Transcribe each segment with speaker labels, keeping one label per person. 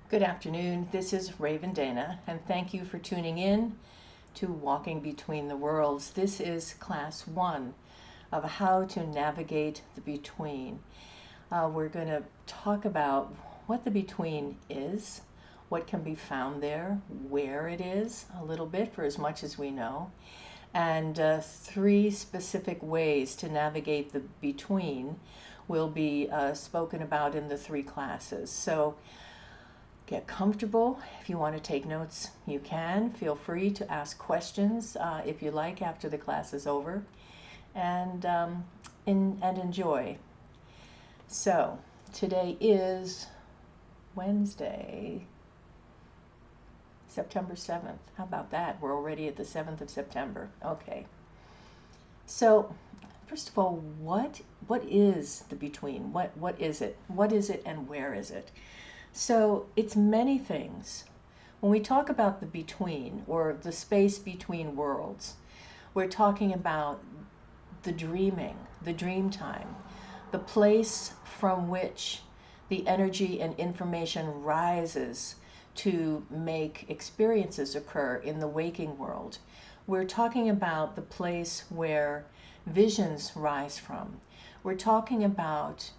Speaker 1: Good afternoon. This is Raven Dana, and thank you for tuning in to Walking Between the Worlds. This is class 1 of how to navigate the between. We're going to talk about what the between is, what can be found there, where it is, a little bit for as much as we know, and 3 specific ways to navigate the between will be spoken about in the 3 classes. So get comfortable. If you want to take notes, you can. Feel free to ask questions if you like after the class is over, and enjoy. So today is Wednesday, September 7th. How about that? We're already at the 7th of September. Okay. So first of all, what is the between? What is it? What is it and where is it? So it's many things. When we talk about the between, or the space between worlds, we're talking about the dreaming, the dream time, the place from which the energy and information rises to make experiences occur in the waking world. We're talking about the place where visions rise from. We're talking about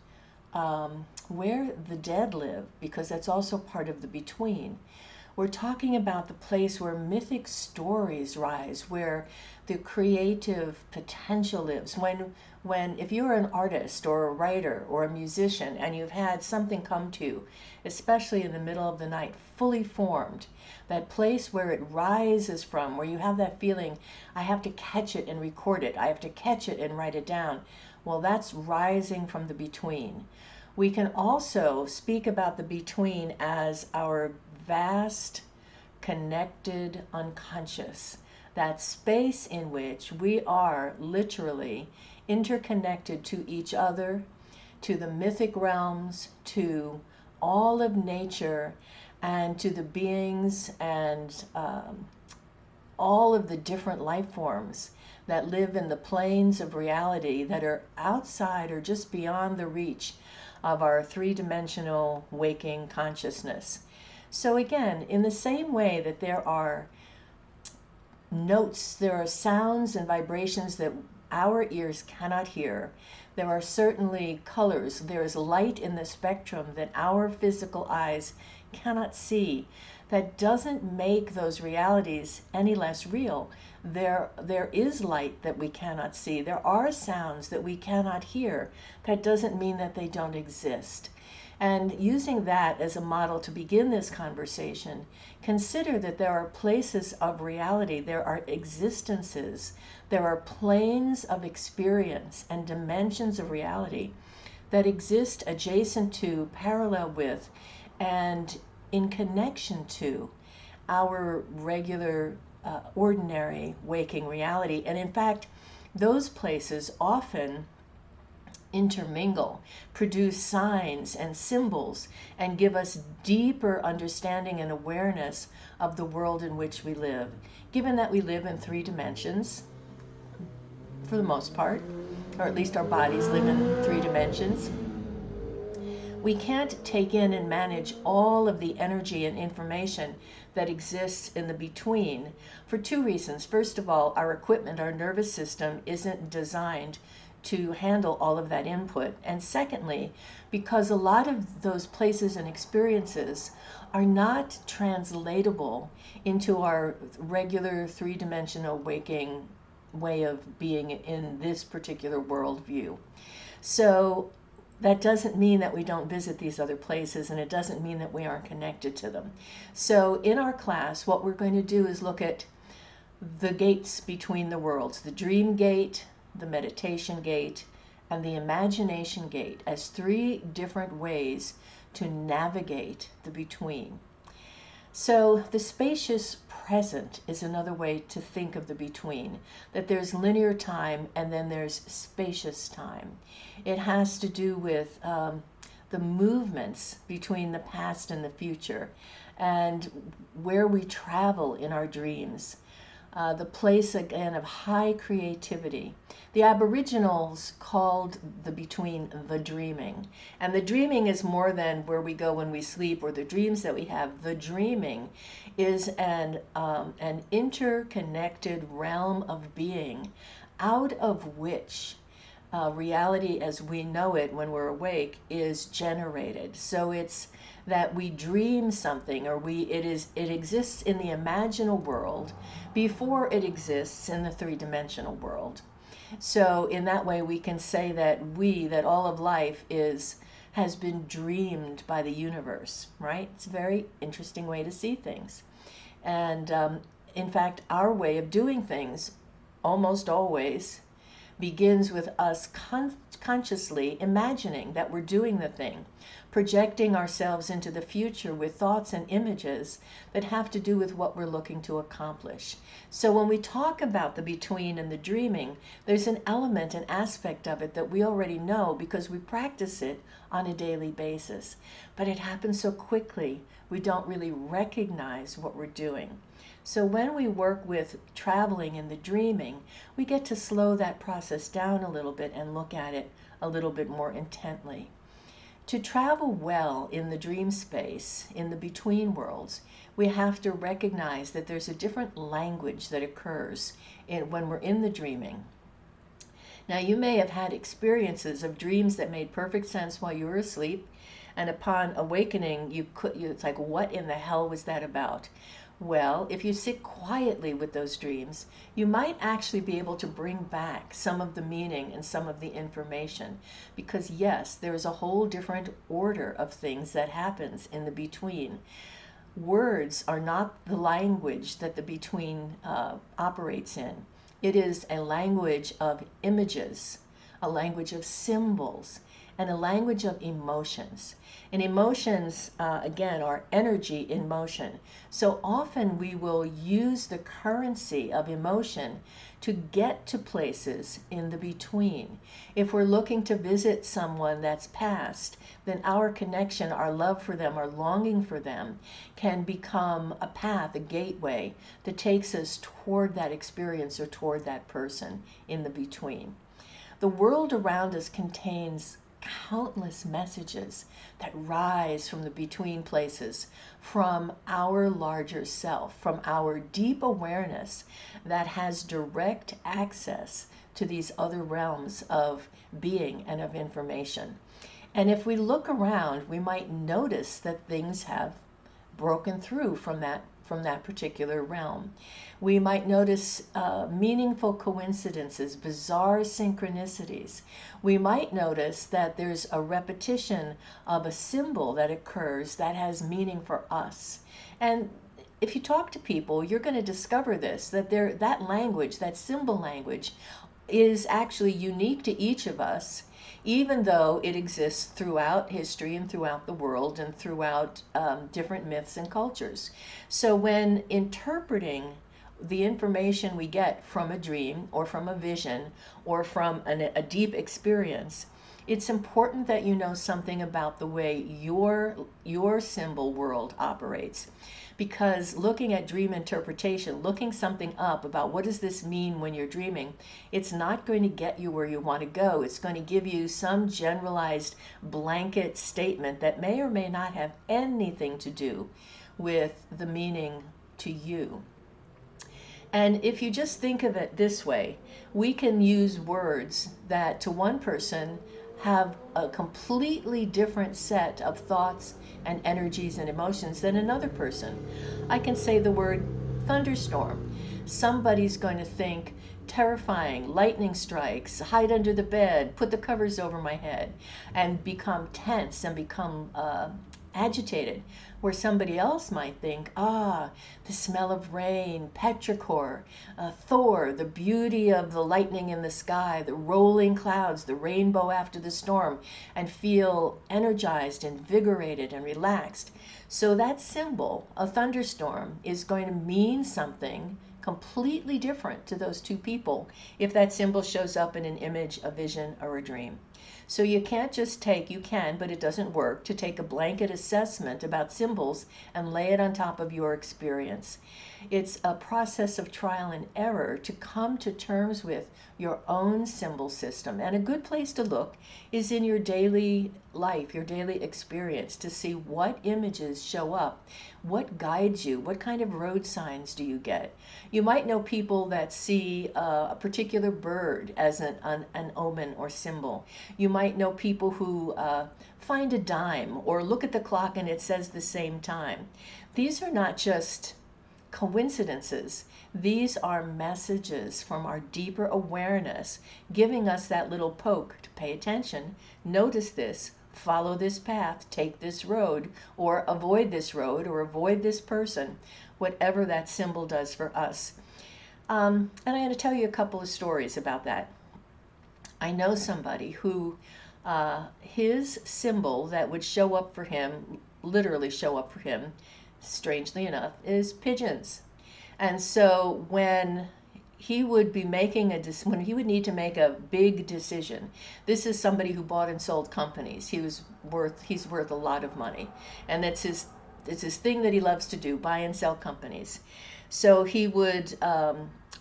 Speaker 1: where the dead live, because that's also part of the between. We're talking about the place where mythic stories rise, where the creative potential lives. When if you're an artist or a writer or a musician and you've had something come to you, especially in the middle of the night, fully formed, that place where it rises from, where you have that feeling, I have to catch it and record it, I have to catch it and write it down. Well, that's rising from the between. We can also speak about the between as our vast, connected unconscious, that space in which we are literally interconnected to each other, to the mythic realms, to all of nature, and to the beings and all of the different life forms that live in the planes of reality that are outside or just beyond the reach of our 3-dimensional waking consciousness. So again, in the same way that there are notes, there are sounds and vibrations that our ears cannot hear, there are certainly colors, there is light in the spectrum that our physical eyes cannot see. That doesn't make those realities any less real. There is light that we cannot see. There are sounds that we cannot hear. That doesn't mean that they don't exist. And using that as a model to begin this conversation, consider that there are places of reality, there are existences, there are planes of experience and dimensions of reality that exist adjacent to, parallel with, and in connection to our regular, ordinary waking reality. And in fact, those places often intermingle, produce signs and symbols, and give us deeper understanding and awareness of the world in which we live. Given that we live in 3 dimensions, for the most part, or at least our bodies live in 3 dimensions, we can't take in and manage all of the energy and information that exists in the between for 2 reasons. First of all, our equipment, our nervous system, isn't designed to handle all of that input. And secondly, because a lot of those places and experiences are not translatable into our regular 3-dimensional waking way of being in this particular worldview. So that doesn't mean that we don't visit these other places, and it doesn't mean that we aren't connected to them. So in our class, what we're going to do is look at the gates between the worlds, the dream gate, the meditation gate, and the imagination gate, as 3 different ways to navigate the between. So the spacious present is another way to think of the between, that there's linear time and then there's spacious time. It has to do with the movements between the past and the future, and where we travel in our dreams. the place again of high creativity. The Aboriginals called the between the dreaming. And the dreaming is more than where we go when we sleep or the dreams that we have. The dreaming is an interconnected realm of being out of which reality as we know it when we're awake is generated. So it's that we dream something, or it exists in the imaginal world before it exists in the three-dimensional world. So in that way we can say that all of life has been dreamed by the universe, right? It's a very interesting way to see things. And in fact, our way of doing things almost always begins with us consciously imagining that we're doing the thing, projecting ourselves into the future with thoughts and images that have to do with what we're looking to accomplish. So when we talk about the between and the dreaming, there's an element, an aspect of it that we already know because we practice it on a daily basis. But it happens so quickly, we don't really recognize what we're doing. So when we work with traveling in the dreaming, we get to slow that process down a little bit and look at it a little bit more intently. To travel well in the dream space, in the between worlds, we have to recognize that there's a different language that occurs when we're in the dreaming. Now, you may have had experiences of dreams that made perfect sense while you were asleep, and upon awakening, it's like, what in the hell was that about? Well, if you sit quietly with those dreams, you might actually be able to bring back some of the meaning and some of the information. Because yes, there is a whole different order of things that happens in the between. Words are not the language that the between operates in. It is a language of images, a language of symbols, and a language of emotions. And emotions, again, are energy in motion. So often we will use the currency of emotion to get to places in the between. If we're looking to visit someone that's passed, then our connection, our love for them, our longing for them can become a path, a gateway that takes us toward that experience or toward that person in the between. The world around us contains countless messages that rise from the between places, from our larger self, from our deep awareness that has direct access to these other realms of being and of information. And if we look around, we might notice that things have broken through from that particular realm. We might notice meaningful coincidences, bizarre synchronicities. We might notice that there's a repetition of a symbol that occurs that has meaning for us. And if you talk to people, you're going to discover this, that that language, that symbol language, is actually unique to each of us, even though it exists throughout history and throughout the world and throughout different myths and cultures. So when interpreting the information we get from a dream or from a vision or from a deep experience, it's important that you know something about the way your symbol world operates. Because looking at dream interpretation, looking something up about what does this mean when you're dreaming, it's not going to get you where you want to go. It's going to give you some generalized blanket statement that may or may not have anything to do with the meaning to you. And if you just think of it this way, we can use words that to one person have a completely different set of thoughts and energies and emotions than another person. I can say the word thunderstorm. Somebody's going to think terrifying, lightning strikes, hide under the bed, put the covers over my head, and become tense and become agitated, where somebody else might think, the smell of rain, petrichor, Thor, the beauty of the lightning in the sky, the rolling clouds, the rainbow after the storm, and feel energized, invigorated, and relaxed. So that symbol, a thunderstorm, is going to mean something completely different to those two people if that symbol shows up in an image, a vision, or a dream. So you can't just take, you can, but it doesn't work, to take a blanket assessment about symbols and lay it on top of your experience. It's a process of trial and error to come to terms with your own symbol system. And a good place to look is in your daily life, your daily experience, to see what images show up, what guides you, what kind of road signs do you get. You might know people that see a particular bird as an omen or symbol. You might know people who find a dime or look at the clock and it says the same time. These are not just coincidences. These are messages from our deeper awareness, giving us that little poke to pay attention, notice this, follow this path, take this road, or avoid this road, or avoid this person, whatever that symbol does for us. And I'm going to tell you a couple of stories about that. I know somebody who his symbol that would show up for him, literally show up for him, strangely enough, is pigeons. And so when he would be making when he would need to make a big decision, this is somebody who bought and sold companies. He's worth a lot of money, and it's his thing that he loves to do, buy and sell companies. So he would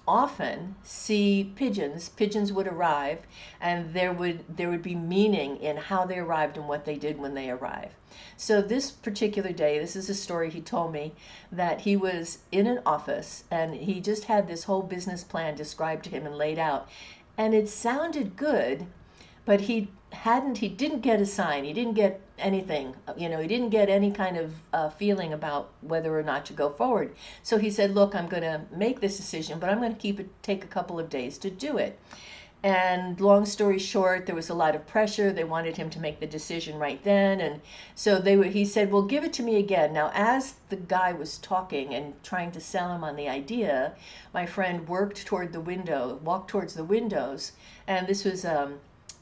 Speaker 1: often see pigeons. Pigeons would arrive, and there would be meaning in how they arrived and what they did when they arrived. So this particular day, this is a story he told me, that he was in an office and he just had this whole business plan described to him and laid out, and it sounded good, but he didn't get a sign. He didn't get anything. He didn't get any kind of feeling about whether or not to go forward. So he said, look, I'm going to make this decision, but I'm going to take a couple of days to do it. And long story short, there was a lot of pressure. They wanted him to make the decision right then. And so he said, well, give it to me again. Now, as the guy was talking and trying to sell him on the idea, my friend walked towards the windows. And this was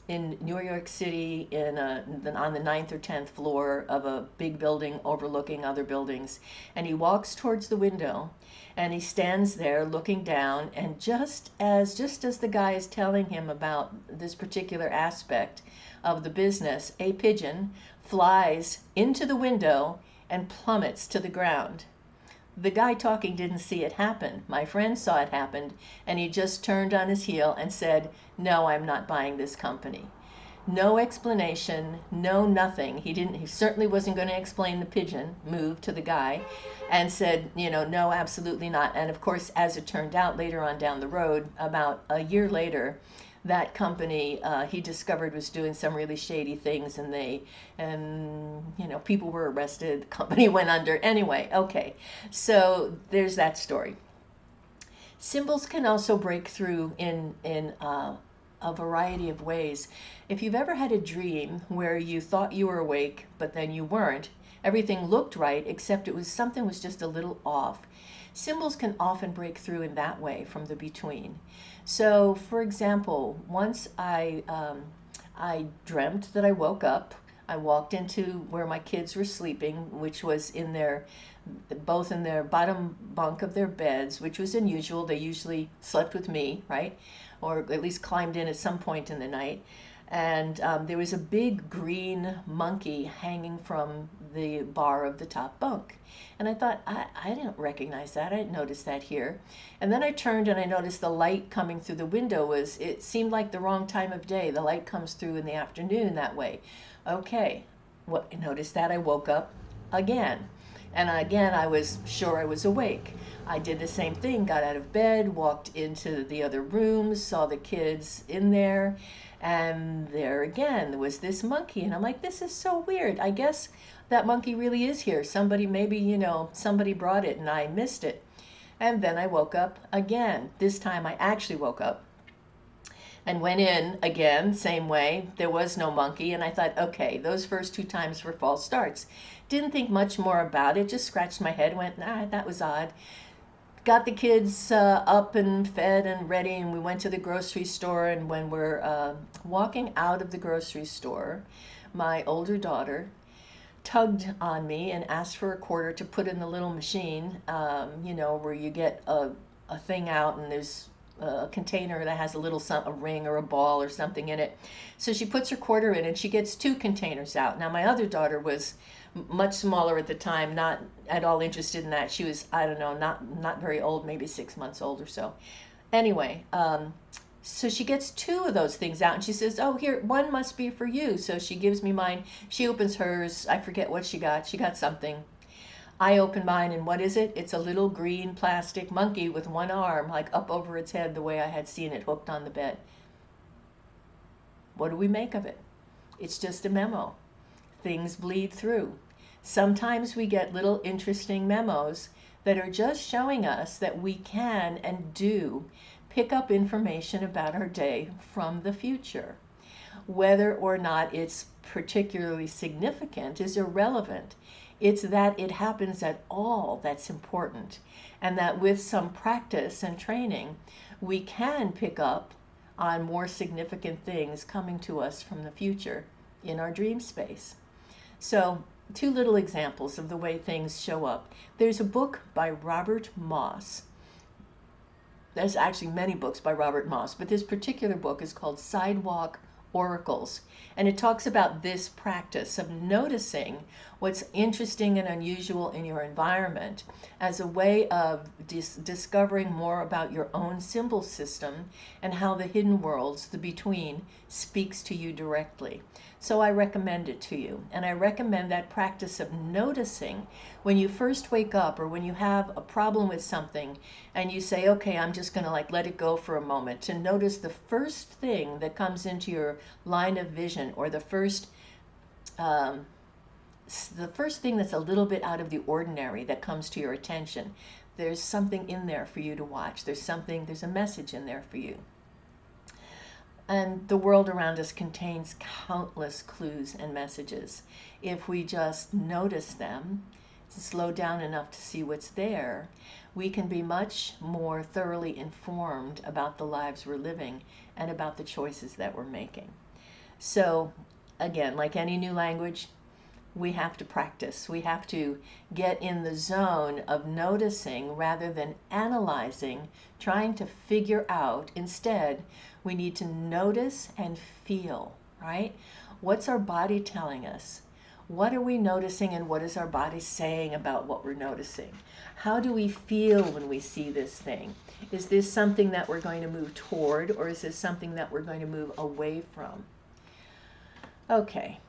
Speaker 1: in New York City on the 9th or 10th floor of a big building overlooking other buildings. And he walks towards the window and he stands there looking down, and just as the guy is telling him about this particular aspect of the business, a pigeon flies into the window and plummets to the ground. The guy talking didn't see it happen. My friend saw it happen, and he just turned on his heel and said, no, I'm not buying this company. No explanation, no nothing. He certainly wasn't going to explain the pigeon move to the guy, and said, no, absolutely not. And of course, as it turned out later on down the road, about a year later, that company he discovered was doing some really shady things, and people were arrested. The company went under. Anyway, okay, so there's that story. Symbols can also break through in a variety of ways. If you've ever had a dream where you thought you were awake, but then you weren't, everything looked right, except something was just a little off. Symbols can often break through in that way from the between. So, for example, once I dreamt that I woke up. I walked into where my kids were sleeping, which was both in their bottom bunk of their beds, which was unusual. They usually slept with me, right? Or at least climbed in at some point in the night. And there was a big green monkey hanging from the bar of the top bunk. And I thought, I didn't recognize that. I didn't notice that here. And then I turned and I noticed the light coming through the window it seemed like the wrong time of day. The light comes through in the afternoon that way. Okay, I noticed that. I woke up again. And again, I was sure I was awake. I did the same thing, got out of bed, walked into the other rooms, saw the kids in there, and there again was this monkey. And I'm like, this is so weird. I guess that monkey really is here. Somebody brought it and I missed it. And then I woke up again. This time I actually woke up and went in again, same way. There was no monkey, and I thought, okay, those first 2 times were false starts. Didn't think much more about it, just scratched my head, went, that was odd. Got the kids up and fed and ready, and we went to the grocery store, and when we're walking out of the grocery store, my older daughter tugged on me and asked for a quarter to put in the little machine, where you get a thing out and there's a container that has a little a ring or a ball or something in it. So she puts her quarter in and she gets two containers out. Now my other daughter was much smaller at the time, not at all interested in that. She was, I don't know, not very old, maybe 6 months old or so. Anyway, so she gets two of those things out and she says, "Oh, here, one must be for you." So she gives me mine. She opens hers. I forget what she got. She got something. I open mine, and what is it? It's a little green plastic monkey with one arm, like up over its head, the way I had seen it hooked on the bed. What do we make of it? It's just a memo. Things bleed through. Sometimes we get little interesting memos that are just showing us that we can and do pick up information about our day from the future. Whether or not it's particularly significant is irrelevant. It's that it happens at all that's important, and that with some practice and training, we can pick up on more significant things coming to us from the future in our dream space. So, two little examples of the way things show up. There's a book by Robert Moss. There's actually many books by Robert Moss, but this particular book is called Sidewalk Oracles. And it talks about this practice of noticing what's interesting and unusual in your environment as a way of discovering more about your own symbol system and how the hidden worlds, the between, speaks to you directly. So I recommend it to you. And I recommend that practice of noticing when you first wake up or when you have a problem with something and you say, okay, I'm just going to let it go for a moment, to notice the first thing that comes into your line of vision, or the first thing that's a little bit out of the ordinary that comes to your attention. There's something in there for you to watch. There's a message in there for you. And the world around us contains countless clues and messages. If we just notice them, slow down enough to see what's there, we can be much more thoroughly informed about the lives we're living and about the choices that we're making. So, again, like any new language, we have to practice. We have to get in the zone of noticing rather than analyzing, trying to figure out. Instead, we need to notice and feel, right? What's our body telling us? What are we noticing, and what is our body saying about what we're noticing? How do we feel when we see this thing? Is this something that we're going to move toward, or is this something that we're going to move away from? Okay.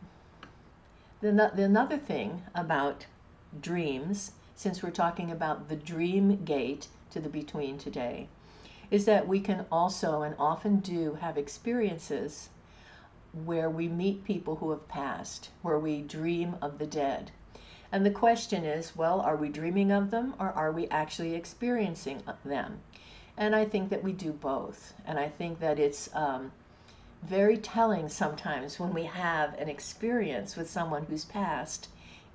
Speaker 1: Another thing about dreams, since we're talking about the dream gate to the between today, is that we can also and often do have experiences where we meet people who have passed, where we dream of the dead. And the question is, well, are we dreaming of them, or are we actually experiencing them? And I think that we do both. And I think that it's very telling sometimes when we have an experience with someone who's passed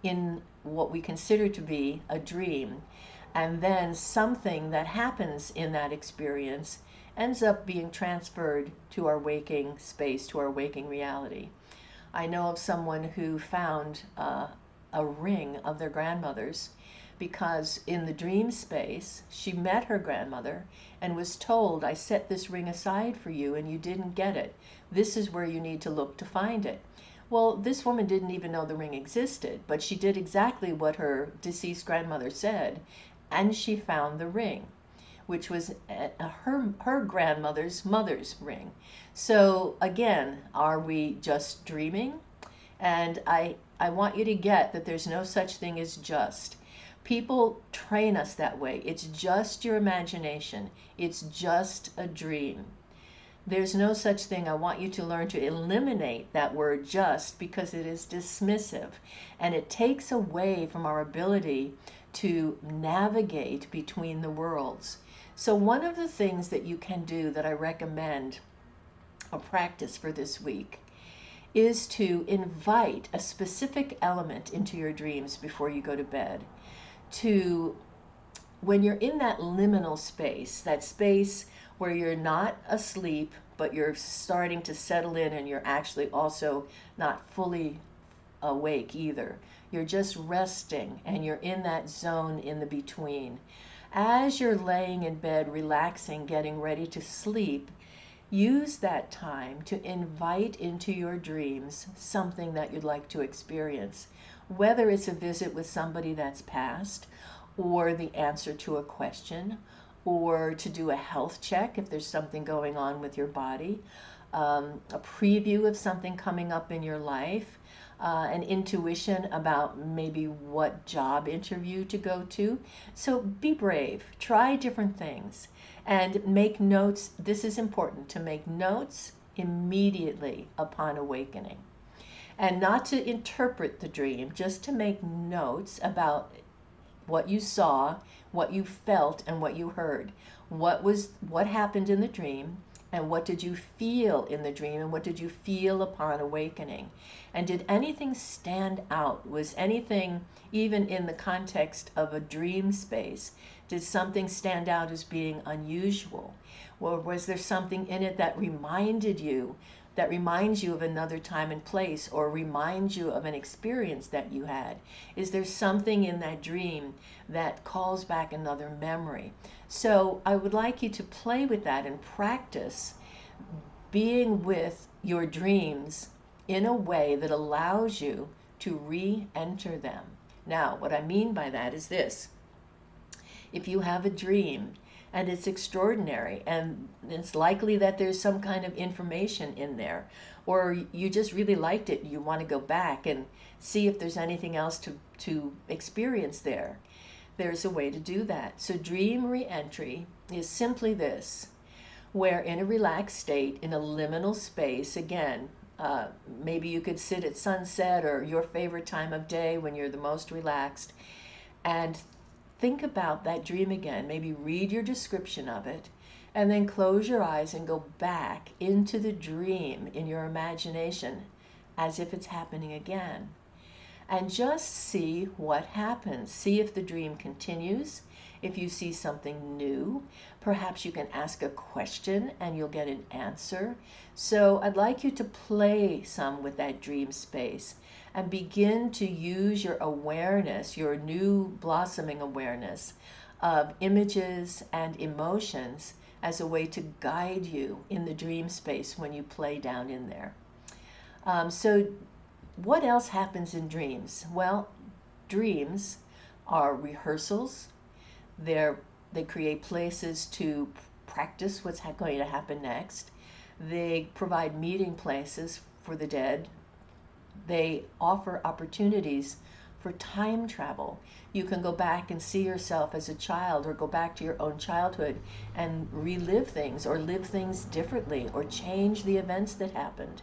Speaker 1: in what we consider to be a dream, and then something that happens in that experience ends up being transferred to our waking space, to our waking reality. I know of someone who found a ring of their grandmother's because in the dream space, she met her grandmother and was told, I set this ring aside for you and you didn't get it. This is where you need to look to find it. Well, this woman didn't even know the ring existed, but she did exactly what her deceased grandmother said, and she found the ring, which was her grandmother's mother's ring. So again, are we just dreaming? And I want you to get that there's no such thing as just. People train us that way. It's just your imagination. It's just a dream. There's no such thing. I want you to learn to eliminate that word just, because it is dismissive and it takes away from our ability to navigate between the worlds. So one of the things that you can do that I recommend a practice for this week is to invite a specific element into your dreams before you go to bed. When you're in that liminal space, that space where you're not asleep, but you're starting to settle in and you're actually also not fully awake either. You're just resting and you're in that zone in the between. As you're laying in bed, relaxing, getting ready to sleep, use that time to invite into your dreams something that you'd like to experience, whether it's a visit with somebody that's passed, or the answer to a question, or to do a health check if there's something going on with your body, a preview of something coming up in your life, an intuition about maybe what job interview to go to. So be brave, try different things, and make notes. This is important, to make notes immediately upon awakening. And not to interpret the dream, just to make notes about what you saw, what you felt, and what you heard. What happened in the dream, and what did you feel in the dream, and what did you feel upon awakening? And did anything stand out? Was anything, even in the context of a dream space, did something stand out as being unusual? Or was there something in it that reminds you of another time and place, or reminds you of an experience that you had? Is there something in that dream that calls back another memory? So I would like you to play with that and practice being with your dreams in a way that allows you to re-enter them. Now, what I mean by that is this. If you have a dream and it's extraordinary, and it's likely that there's some kind of information in there, or you just really liked it, you want to go back and see if there's anything else to experience there, there's a way to do that. So dream re-entry is simply this, where in a relaxed state, in a liminal space, again, maybe you could sit at sunset or your favorite time of day when you're the most relaxed, and think about that dream again. Maybe read your description of it, and then close your eyes and go back into the dream in your imagination as if it's happening again. And just see what happens. See if the dream continues. If you see something new, perhaps you can ask a question and you'll get an answer. So I'd like you to play some with that dream space and begin to use your awareness, your new blossoming awareness of images and emotions as a way to guide you in the dream space when you play down in there. So what else happens in dreams? Well, dreams are rehearsals. They create places to practice what's going to happen next. They provide meeting places for the dead. They offer opportunities for time travel. You can go back and see yourself as a child, or go back to your own childhood and relive things, or live things differently, or change the events that happened.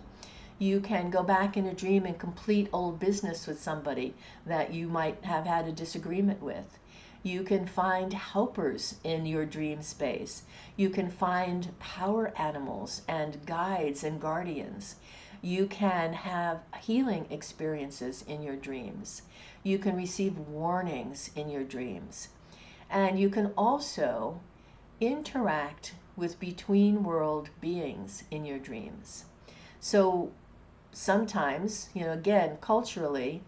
Speaker 1: You can go back in a dream and complete old business with somebody that you might have had a disagreement with. You can find helpers in your dream space. You can find power animals and guides and guardians. You can have healing experiences in your dreams. You can receive warnings in your dreams. And you can also interact with between-world beings in your dreams. So sometimes, again, culturally,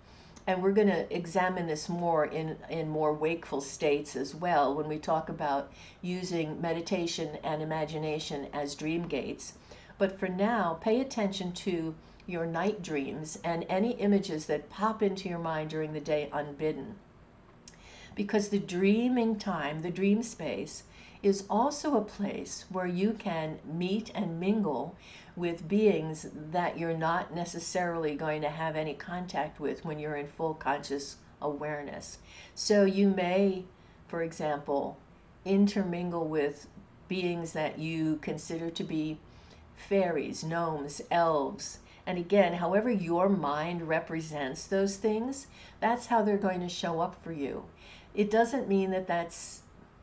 Speaker 1: and we're going to examine this more in more wakeful states as well when we talk about using meditation and imagination as dream gates. But for now, pay attention to your night dreams and any images that pop into your mind during the day unbidden. Because the dreaming time, the dream space, is also a place where you can meet and mingle with beings that you're not necessarily going to have any contact with when you're in full conscious awareness. So you may, for example, intermingle with beings that you consider to be fairies, gnomes, elves. And again, however your mind represents those things, that's how they're going to show up for you. It doesn't mean that that's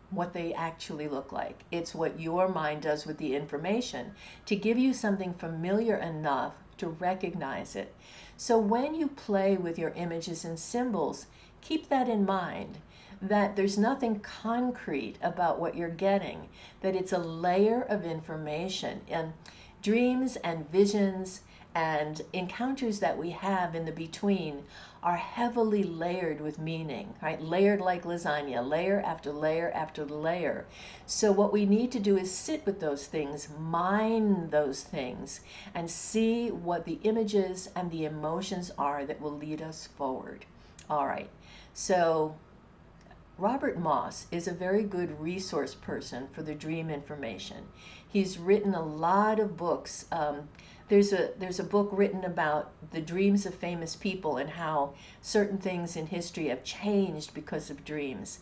Speaker 1: what they actually look like. It's what your mind does with the information to give you something familiar enough to recognize it. So when you play with your images and symbols, keep that in mind, that there's nothing concrete about what you're getting, that it's a layer of information. And dreams and visions And encounters that we have in the between are heavily layered with meaning, right? Layered like lasagna, layer after layer after layer. So what we need to do is sit with those things, mine those things, and see what the images and the emotions are that will lead us forward. All right. So Robert Moss is a very good resource person for the dream information. He's written a lot of books. There's a book written about the dreams of famous people and how certain things in history have changed because of dreams.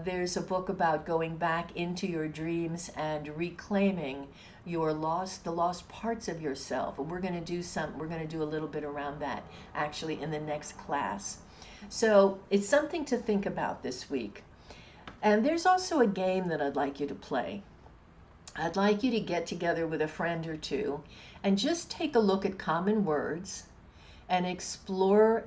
Speaker 1: There's a book about going back into your dreams and reclaiming the lost parts of yourself. And we're going to do a little bit around that actually in the next class. So it's something to think about this week. And there's also a game that I'd like you to play. I'd like you to get together with a friend or two and just take a look at common words and explore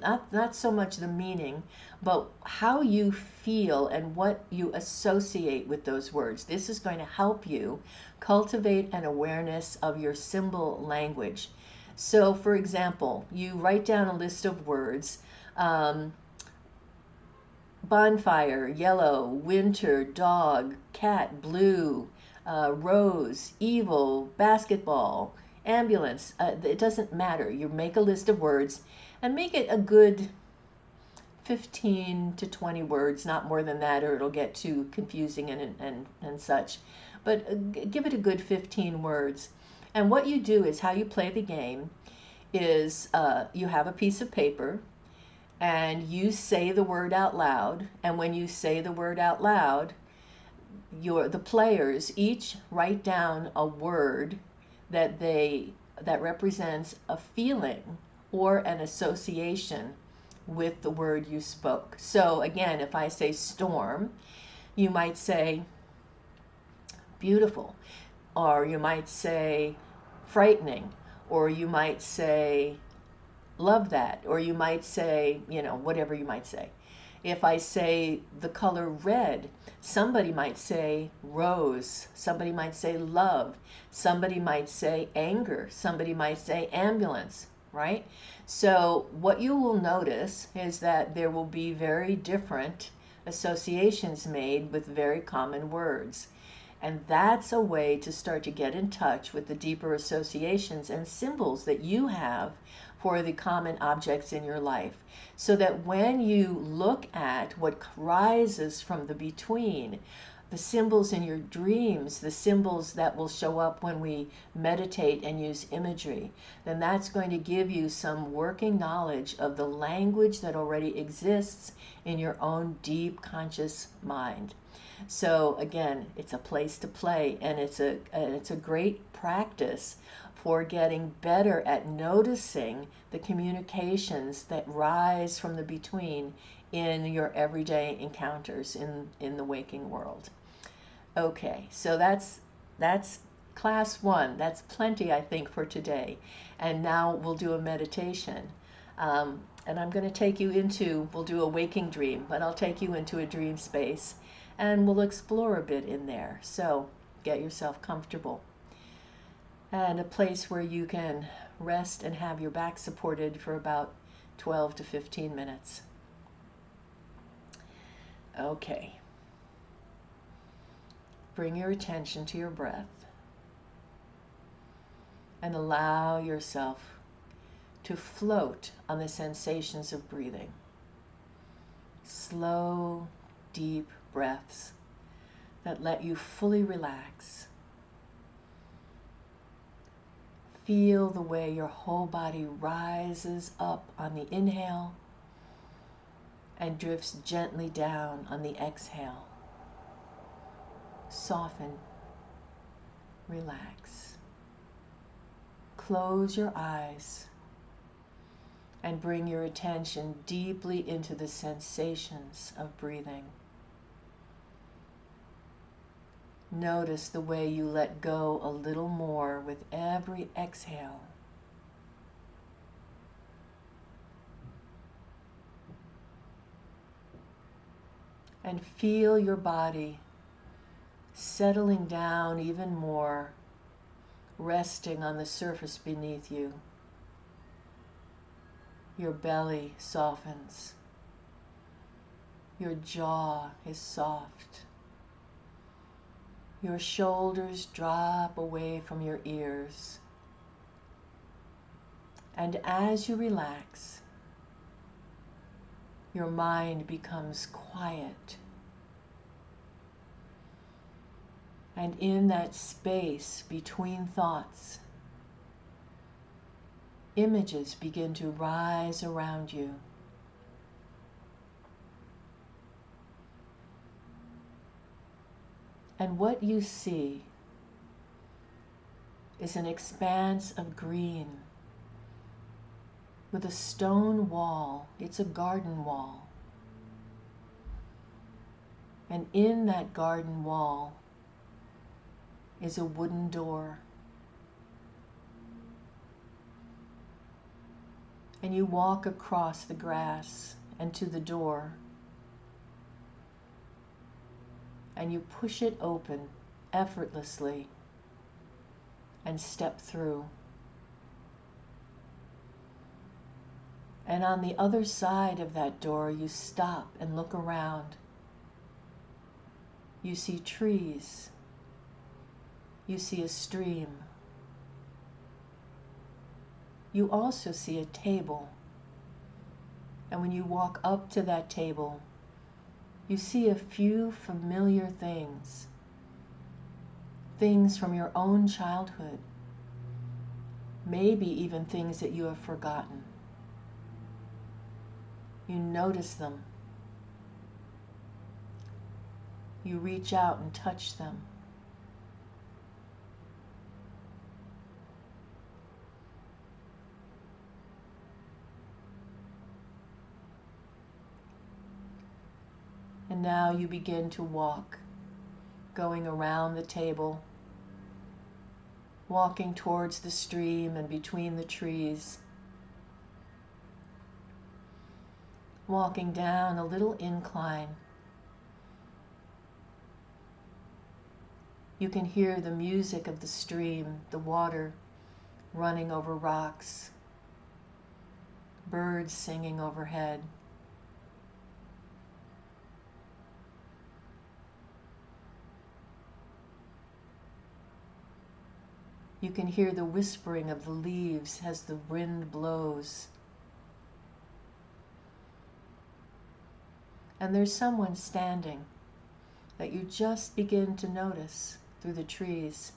Speaker 1: not so much the meaning, but how you feel and what you associate with those words. This is going to help you cultivate an awareness of your symbol language. So, for example, you write down a list of words. Bonfire, yellow, winter, dog, cat, blue, rose, evil, basketball, ambulance. It doesn't matter. You make a list of words and make it a good 15 to 20 words, not more than that, or it'll get too confusing and such. But give it a good 15 words. And what you do is how you play the game is you have a piece of paper and you say the word out loud. And when you say the word out loud, the players each write down a word that represents a feeling or an association with the word you spoke. So again, if I say storm, you might say beautiful, or you might say frightening, or you might say love that, or you might say, whatever you might say. If I say the color red, somebody might say rose, somebody might say love, somebody might say anger, somebody might say ambulance, right? So what you will notice is that there will be very different associations made with very common words. And that's a way to start to get in touch with the deeper associations and symbols that you have for the common objects in your life. So that when you look at what rises from the between, the symbols in your dreams, the symbols that will show up when we meditate and use imagery, then that's going to give you some working knowledge of the language that already exists in your own deep conscious mind. So again, it's a place to play, and it's a great practice for getting better at noticing the communications that rise from the between in your everyday encounters in the waking world. Okay, so that's class 1. That's plenty, I think, for today. And now we'll do a meditation. And I'm going to take you we'll do a waking dream, but I'll take you into a dream space and we'll explore a bit in there. So get yourself comfortable. And a place where you can rest and have your back supported for about 12 to 15 minutes. Okay. Bring your attention to your breath and allow yourself to float on the sensations of breathing. Slow, deep breaths that let you fully relax. Feel the way your whole body rises up on the inhale and drifts gently down on the exhale. Soften, relax. Close your eyes and bring your attention deeply into the sensations of breathing. Notice the way you let go a little more with every exhale. And feel your body settling down even more resting on the surface beneath you. Your belly softens. Your jaw is soft. Your shoulders drop away from your ears. And as you relax, your mind becomes quiet. And in that space between thoughts, images begin to rise around you. And what you see is an expanse of green with a stone wall. It's a garden wall. And in that garden wall is a wooden door. And you walk across the grass and to the door. And you push it open effortlessly and step through. And on the other side of that door, you stop and look around. You see trees. You see a stream. You also see a table. And when you walk up to that table, you see a few familiar things. Things from your own childhood. Maybe even things that you have forgotten. You notice them. You reach out and touch them. And now you begin to walk, going around the table, walking towards the stream and between the trees, walking down a little incline. You can hear the music of the stream, the water running over rocks, birds singing overhead. You can hear the whispering of the leaves as the wind blows. And there's someone standing that you just begin to notice through the trees.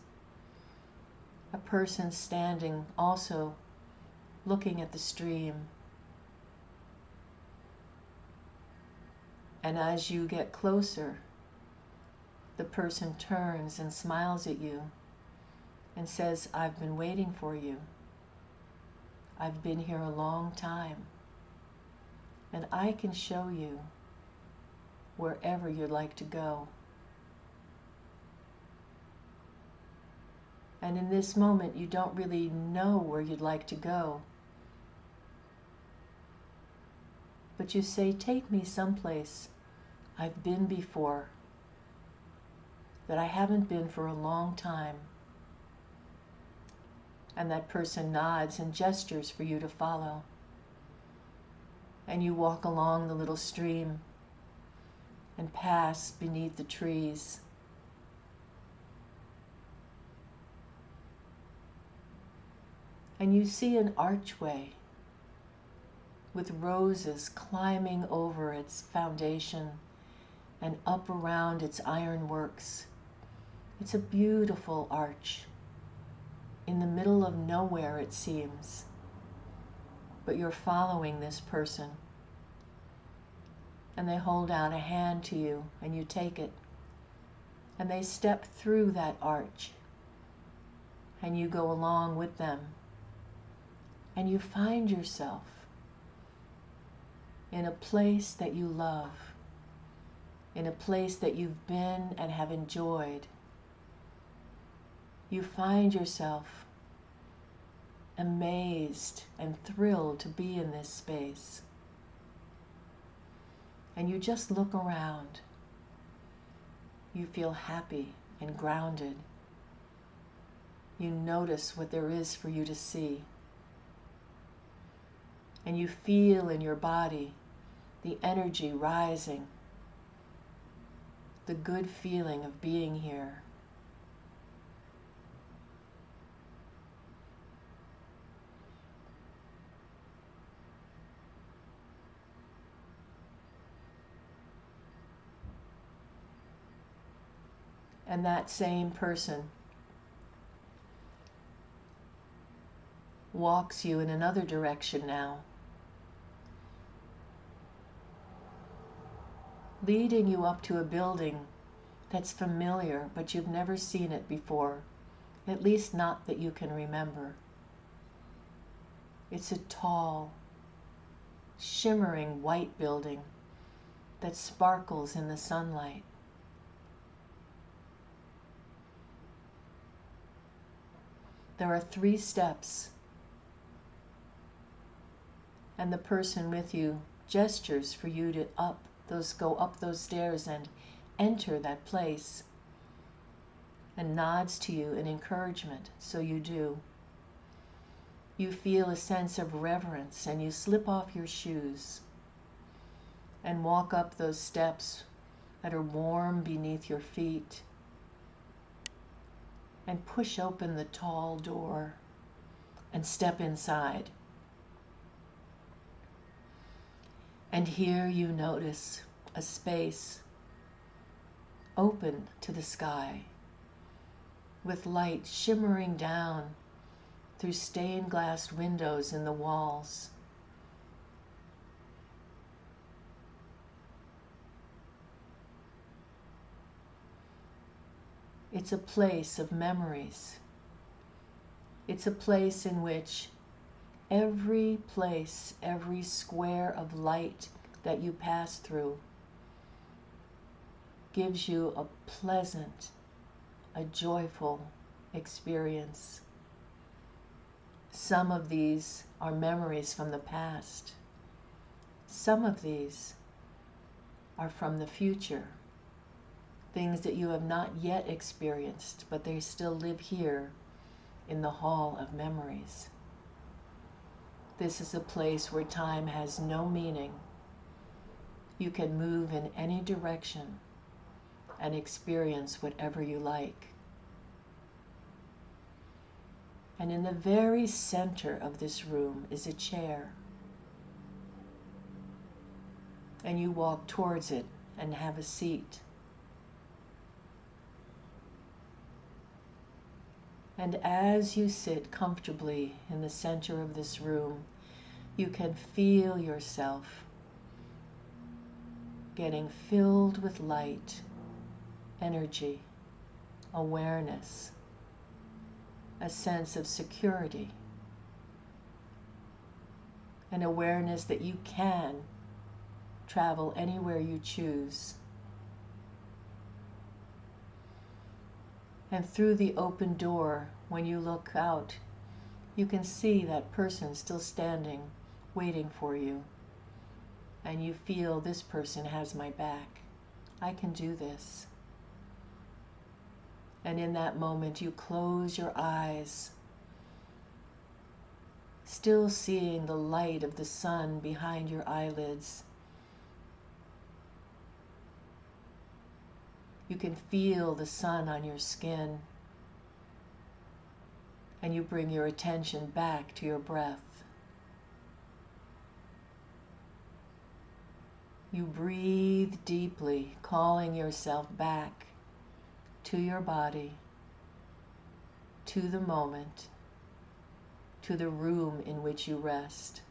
Speaker 1: A person standing also looking at the stream. And as you get closer, the person turns and smiles at you and says, "I've been waiting for you. I've been here a long time, and I can show you wherever you'd like to go." And in this moment, you don't really know where you'd like to go. But you say, "Take me someplace I've been before, that I haven't been for a long time." And that person nods and gestures for you to follow. And you walk along the little stream and pass beneath the trees. And you see an archway with roses climbing over its foundation and up around its ironworks. It's a beautiful arch. In the middle of nowhere, it seems. But you're following this person. And they hold out a hand to you, and you take it. And they step through that arch. And you go along with them. And you find yourself in a place that you love. In a place that you've been and have enjoyed. You find yourself amazed and thrilled to be in this space. And you just look around. You feel happy and grounded. You notice what there is for you to see. And you feel in your body the energy rising, the good feeling of being here. And that same person walks you in another direction now, leading you up to a building that's familiar, but you've never seen it before, at least not that you can remember. It's a tall, shimmering white building that sparkles in the sunlight. There are 3 steps, and the person with you gestures for you to go up those stairs and enter that place, and nods to you in encouragement, so you do. You feel a sense of reverence, and you slip off your shoes and walk up those steps that are warm beneath your feet, and push open the tall door and step inside. And here you notice a space open to the sky, with light shimmering down through stained glass windows in the walls. It's a place of memories. It's a place in which every place, every square of light that you pass through gives you a pleasant, a joyful experience. Some of these are memories from the past. Some of these are from the future. Things that you have not yet experienced, but they still live here in the hall of memories. This is a place where time has no meaning. You can move in any direction and experience whatever you like. And in the very center of this room is a chair. And you walk towards it and have a seat. And as you sit comfortably in the center of this room, you can feel yourself getting filled with light, energy, awareness, a sense of security, an awareness that you can travel anywhere you choose. And through the open door, when you look out, you can see that person still standing, waiting for you. And you feel, this person has my back. I can do this. And in that moment, you close your eyes, still seeing the light of the sun behind your eyelids. You can feel the sun on your skin, and you bring your attention back to your breath. You breathe deeply, calling yourself back to your body, to the moment, to the room in which you rest.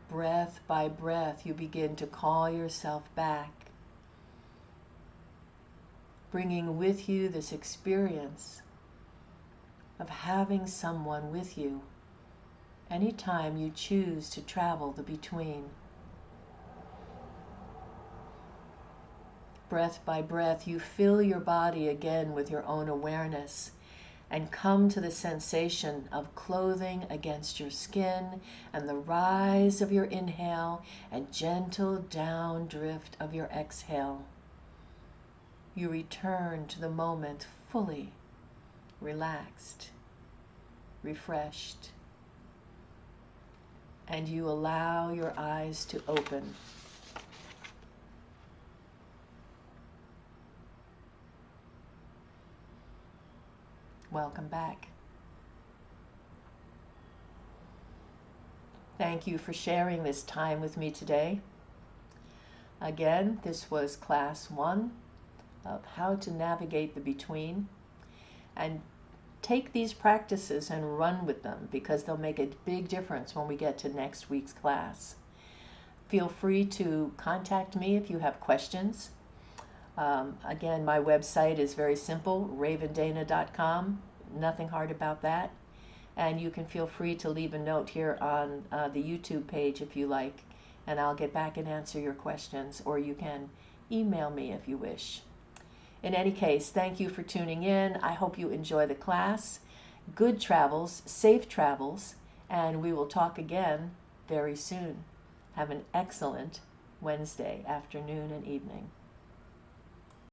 Speaker 1: Breath by breath, you begin to call yourself back, bringing with you this experience of having someone with you anytime you choose to travel the between. Breath by breath, you fill your body again with your own awareness and come to the sensation of clothing against your skin and the rise of your inhale and gentle down drift of your exhale. You return to the moment fully, relaxed, refreshed, and you allow your eyes to open. Welcome back. Thank you for sharing this time with me today. Again, this was class 1 of how to navigate the between. And take these practices and run with them, because they'll make a big difference when we get to next week's class. Feel free to contact me if you have questions. Again, my website is very simple, ravendana.com. Nothing hard about that. And you can feel free to leave a note here on the YouTube page if you like, and I'll get back and answer your questions, or you can email me if you wish. In any case, thank you for tuning in. I hope you enjoy the class. Good travels, safe travels, and we will talk again very soon. Have an excellent Wednesday afternoon and evening.